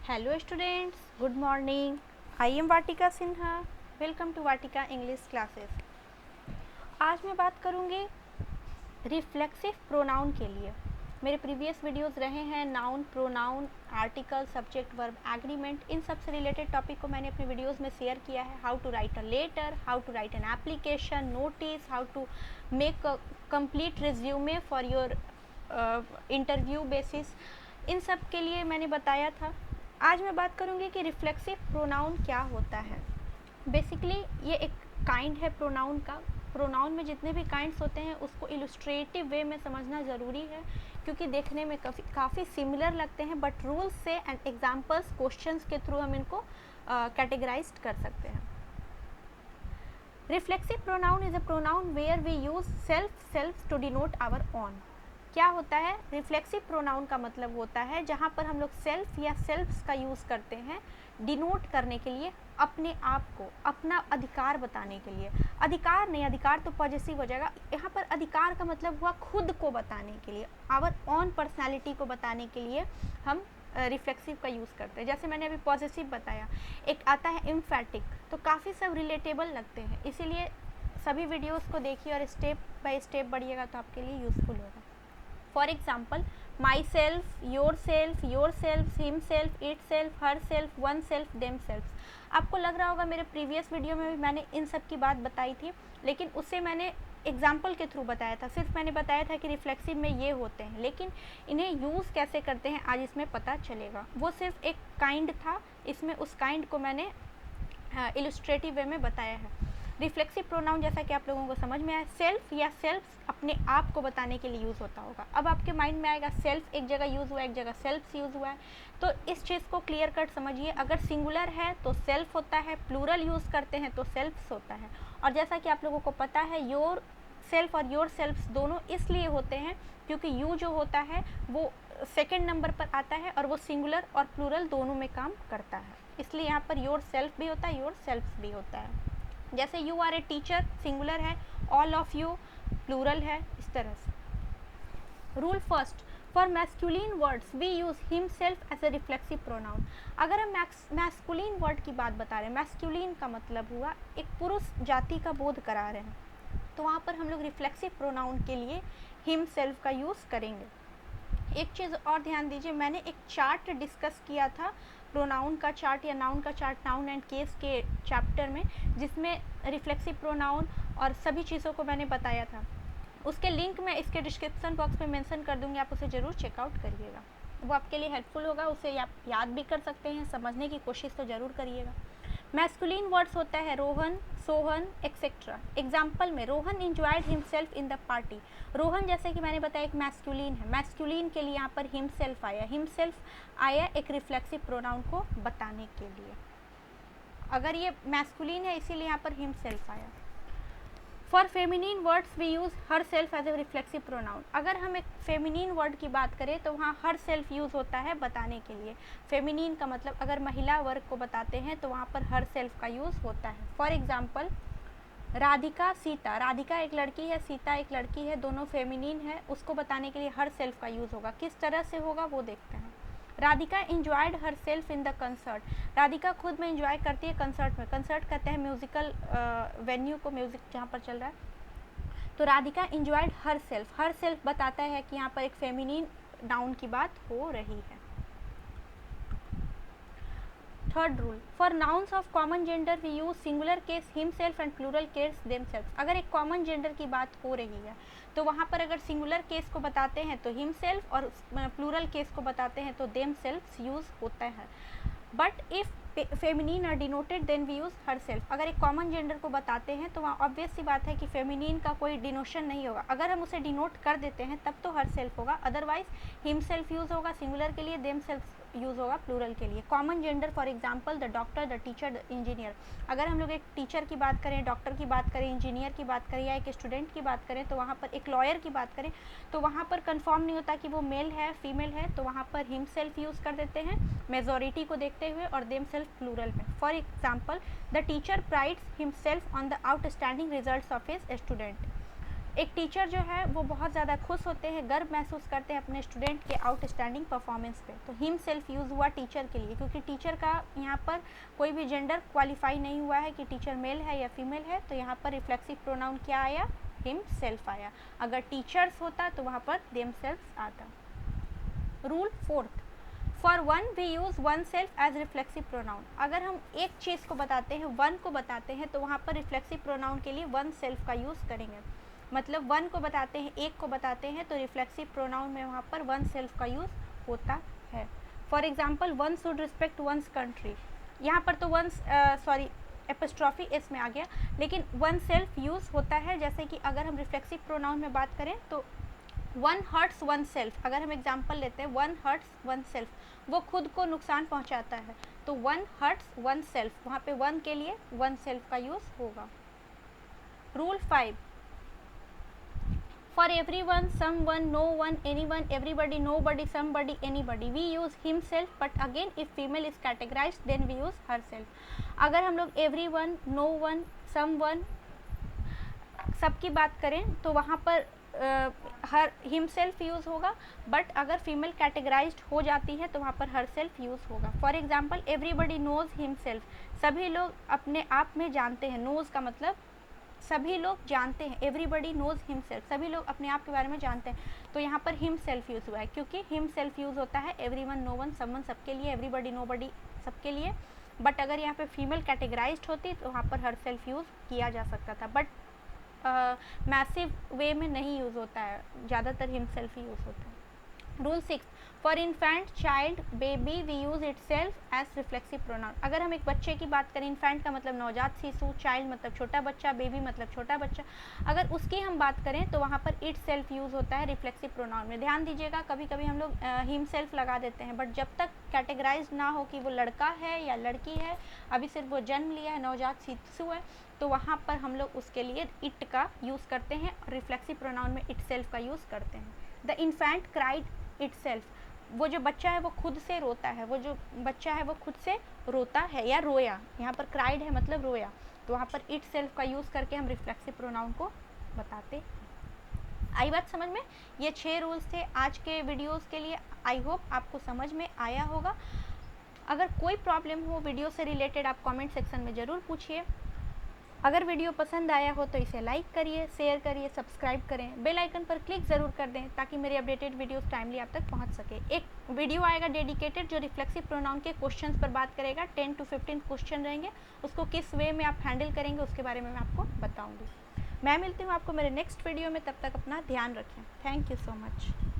Hello students, good morning. I am Vatika Sinha. Welcome to Vatika English classes. आज मैं बात करूँगी reflexive pronoun के लिए। मेरे प्रीवियस वीडियोस रहे हैं noun, pronoun, article, subject, verb, agreement, इन सब से रिलेटेड टॉपिक को मैंने अपने वीडियोस में शेयर किया है। How to write a letter, how to write an application, notice, how to make a complete resume for your interview basis, इन सब के लिए मैंने बताया था। आज मैं बात करूँगी कि रिफ्लेक्सिव प्रोनाउन क्या होता है। बेसिकली ये एक काइंड है प्रोनाउन का। प्रोनाउन में जितने भी काइंड्स होते हैं उसको इलस्ट्रेटिव वे में समझना ज़रूरी है, क्योंकि देखने में काफ़ी सिमिलर लगते हैं, बट रूल्स से एंड एग्जाम्पल्स, क्वेश्चंस के थ्रू हम इनको कैटेगराइज कर सकते हैं। Reflexive pronoun is a pronoun where we use self to denote our own. क्या होता है? रिफ्लेक्सिव प्रोनाउन का मतलब होता है जहाँ पर हम लोग सेल्फ या सेल्फ्स का यूज़ करते हैं डिनोट करने के लिए, अपने आप को, अपना अधिकार बताने के लिए। अधिकार नहीं, अधिकार तो पॉजिटिव हो जाएगा। यहाँ पर अधिकार का मतलब हुआ खुद को बताने के लिए, आवर ऑन पर्सनैलिटी को बताने के लिए हम रिफ्लेक्सिव का यूज़ करते हैं। जैसे मैंने अभी पॉजिटिव बताया, एक आता है एम्फैटिक, तो काफ़ी सब रिलेटेबल लगते हैं, इसीलिए सभी वीडियोज़ को देखिए और स्टेप बाय स्टेप बढ़िएगा तो आपके लिए यूज़फुल होगा। For example, my self, your self, him self, it self, her self, one self, them self. आपको लग रहा होगा मेरे प्रीवियस वीडियो में भी मैंने इन सब की बात बताई थी, लेकिन उससे मैंने एग्जाम्पल के थ्रू बताया था। सिर्फ मैंने बताया था कि रिफ्लेक्सिव में ये होते हैं, लेकिन इन्हें यूज़ कैसे करते हैं आज इसमें पता चलेगा। वो सिर्फ एक काइंड था, इसमें उस काइंड को मैंने इलस्ट्रेटिव वे में बताया है। रिफ्लेक्सिव प्रोनाउन जैसा कि आप लोगों को समझ में आया, सेल्फ या सेल्फ्स अपने आप को बताने के लिए यूज़ होता होगा। अब आपके माइंड में आएगा सेल्फ एक जगह यूज़ हुआ है, एक जगह सेल्फ्स यूज़ हुआ है, तो इस चीज़ को क्लियर कट समझिए। अगर सिंगुलर है तो सेल्फ होता है, प्लूरल यूज़ करते हैं तो सेल्फ्स होता है। और जैसा कि आप लोगों को पता है, योर सेल्फ और योर सेल्फ्स दोनों इसलिए होते हैं क्योंकि यू जो होता है वो सेकेंड नंबर पर आता है और वो सिंगुलर और प्लूरल दोनों में काम करता है, इसलिए यहाँ पर योर सेल्फ भी होता है, योर सेल्फ्स भी होता है। जैसे you are a teacher singular है, ऑल ऑफ यू प्लूरल है, इस तरह से। Rule first, for masculine words we use him self as a reflexive pronoun. अगर हम मैस्कुलिन वर्ड की बात बता रहे हैं, मैस्कुलिन का मतलब हुआ एक पुरुष जाति का बोध करा रहे हैं, तो वहाँ पर हम लोग रिफ्लेक्सिव प्रोनाउन के लिए हिम सेल्फ का यूज़ करेंगे। एक चीज़ और ध्यान दीजिए, मैंने एक चार्ट डिस्कस किया था, प्रोनाउन का चार्ट या नाउन का चार्ट, नाउन एंड केस के चैप्टर में, जिसमें रिफ्लेक्सिव प्रोनाउन और सभी चीज़ों को मैंने बताया था। उसके लिंक मैं इसके डिस्क्रिप्शन बॉक्स में मेंशन कर दूंगी, आप उसे ज़रूर चेकआउट करिएगा, वो आपके लिए हेल्पफुल होगा। उसे आप याद भी कर सकते हैं, समझने की कोशिश तो ज़रूर करिएगा। मैस्कुलिन वर्ड्स होता है रोहन, सोहन, एक्सेट्रा। एग्जाम्पल में, Rohan enjoyed himself in the party. Rohan जैसे कि मैंने बताया एक मैस्कुलिन है, मैस्कुलिन के लिए यहाँ पर हिमसेल्फ आया, हिमसेल्फ आया एक रिफ्लेक्सिव प्रोनाउन को बताने के लिए। अगर ये मैस्कुलिन है इसीलिए यहाँ पर हिमसेल्फ आया। For feminine words we use her self as a reflexive pronoun. अगर हम एक फेमिनिन वर्ड की बात करें तो वहाँ हर सेल्फ यूज़ होता है बताने के लिए। फेमिनिन का मतलब अगर महिला वर्ग को बताते हैं तो वहाँ पर हर सेल्फ का यूज़ होता है। For example, Radhika, Sita. राधिका एक लड़की है, सीता एक लड़की है, दोनों फेमिनिन है, उसको बताने के लिए हर सेल्फ का यूज़ होगा। किस तरह से होगा वो देखते हैं। Radhika enjoyed her self in the concert. Radhika खुद में इंजॉय करती है कंसर्ट में। कंसर्ट कहते हैं म्यूज़िकल वेन्यू को, म्यूज़िक जहाँ पर चल रहा है। तो Radhika enjoyed her self, her self बताता है कि यहाँ पर एक फेमिनिन नाउन की बात हो रही है। Third rule, for nouns of common gender we use singular case him self and plural case them self. अगर एक कॉमन जेंडर की बात हो रही है तो वहाँ पर अगर सिंगुलर केस को बताते हैं तो हिम सेल्फ और प्लूरल केस को बताते हैं तो देम सेल्फ यूज़ होता है। But if feminine are denoted then we use her self. अगर एक कॉमन जेंडर को बताते हैं तो वहाँ ऑब्वियस सी बात है कि फेमिनिन का कोई डिनोशन नहीं होगा। अगर हम उसे डिनोट कर देते हैं तब तो हर सेल्फ होगा, अदरवाइज हिम सेल्फ यूज़ होगा सिंगुलर के लिए, देम सेल्फ यूज़ होगा प्लूरल के लिए। Common gender for example the doctor, the teacher, the engineer. अगर हम लोग एक टीचर की बात करें, डॉक्टर की बात करें, इंजीनियर की बात करें या एक स्टूडेंट की बात करें, तो वहाँ पर एक लॉयर की बात करें तो वहाँ पर कंफर्म नहीं होता कि वो मेल है फीमेल है, तो वहाँ पर हिम सेल्फ यूज़ कर देते हैं मेजॉरिटी को देखते हुए, और देम सेल्फ प्लूरल में। For example, the teacher prides himself on the outstanding results of his student. एक टीचर जो है वो बहुत ज़्यादा खुश होते हैं, गर्व महसूस करते हैं अपने स्टूडेंट के आउटस्टैंडिंग परफॉर्मेंस पे। तो हिम सेल्फ यूज़ हुआ टीचर के लिए, क्योंकि टीचर का यहाँ पर कोई भी जेंडर क्वालिफाई नहीं हुआ है कि टीचर मेल है या फीमेल है, तो यहाँ पर रिफ्लेक्सिव प्रोनाउन क्या आया, हिम सेल्फ आया। अगर टीचर्स होता तो वहाँ पर देम सेल्फ आता। Rule 4th, for one we use one self as reflexive pronoun. अगर हम एक चीज़ को बताते हैं, वन को बताते हैं, तो वहाँ पर रिफ्लेक्सिव प्रोनाउन के लिए वन सेल्फ का यूज़ करेंगे। मतलब वन को बताते हैं, एक को बताते हैं, तो रिफ्लेक्सिव प्रोनाउन में वहाँ पर वन सेल्फ का यूज़ होता है। For example, one should respect one's country, यहाँ पर तो वंस एपिस्ट्रॉफी एस में आ गया, लेकिन वन सेल्फ यूज़ होता है। जैसे कि अगर हम रिफ्लेक्सिव प्रोनाउन में बात करें तो वन हर्ट्स वन सेल्फ, अगर हम एग्जाम्पल लेते हैं, वन हर्ट्स वन सेल्फ, वो खुद को नुकसान पहुंचाता है, तो वन हर्ट्स वन सेल्फ, वहाँ पे वन के लिए वन सेल्फ का यूज़ होगा। Rule 5, for every one, some one, no one, any one, everybody, no body, some body, any body, we use him self, but again if female is categorize then we use her self. अगर हम लोग every one, no one, some one, सबकी बात करें तो वहाँ पर हर हिम सेल्फ यूज़ होगा, बट अगर फीमेल कैटेगराइज्ड हो जाती है तो वहाँ पर हर सेल्फ यूज़ होगा। For example, everybody nose him self, सभी लोग अपने आप में जानते हैं, नोज़ का मतलब सभी लोग जानते हैं, एवरीबडी नोज़ हिम सेल्फ, सभी लोग अपने आप के बारे में जानते हैं, तो यहाँ पर हिम सेल्फ यूज़ हुआ है, क्योंकि हिम सेल्फ यूज़ होता है every one, no one, someone सबके लिए, एवरीबडी नो बडी सबके लिए, बट अगर यहाँ पे फीमेल कैटेगराइज्ड होती तो वहाँ पर हर सेल्फ यूज़ किया जा सकता था, बट मैसिव वे में नहीं यूज़ होता है, ज़्यादातर हिम सेल्फ ही यूज़ होता है। Rule 6, for infant, child, baby, we use it self as reflexive pronoun. अगर हम एक बच्चे की बात करें, इन्फेंट का मतलब नवजात शिशु, चाइल्ड मतलब छोटा बच्चा, बेबी मतलब छोटा बच्चा, अगर उसकी हम बात करें तो वहाँ पर इट सेल्फ यूज़ होता है रिफ्लेक्सिव प्रोनाउन में। ध्यान दीजिएगा, कभी कभी हम लोग हिम सेल्फ लगा देते हैं, बट जब तक कैटेगराइज ना हो कि वो लड़का है या लड़की है, अभी सिर्फ वो जन्म लिया है, नवजात शिशु है, तो वहाँ पर हम लोग उसके लिए इट का यूज़ करते हैं, रिफ्लेक्सिव प्रोनाउन में इट सेल्फ का यूज़ करते हैं। The infant cried it self, वो जो बच्चा है वो खुद से रोता है, वो जो बच्चा है वो खुद से रोता है या रोया, यहाँ पर क्राइड है मतलब रोया, तो वहाँ पर इट सेल्फ का यूज़ करके हम रिफ्लेक्सिव प्रोनाउन को बताते हैं। आई बात समझ में? ये 6 रूल्स थे आज के वीडियोस के लिए। आई होप आपको समझ में आया होगा। अगर कोई प्रॉब्लम हो वीडियो से रिलेटेड, आप कमेंट सेक्शन में ज़रूर पूछिए। अगर वीडियो पसंद आया हो तो इसे लाइक करिए, शेयर करिए, सब्सक्राइब करें, बेल आइकन पर क्लिक ज़रूर कर दें ताकि मेरे अपडेटेड वीडियोस टाइमली आप तक पहुंच सके। एक वीडियो आएगा डेडिकेटेड जो रिफ्लेक्सिव प्रोनाउन के क्वेश्चंस पर बात करेगा, 10 to 15 क्वेश्चन रहेंगे, उसको किस वे में आप हैंडल करेंगे उसके बारे में मैं आपको बताऊँगी। मैं मिलती हूँ आपको मेरे नेक्स्ट वीडियो में, तब तक अपना ध्यान रखें। Thank you so much.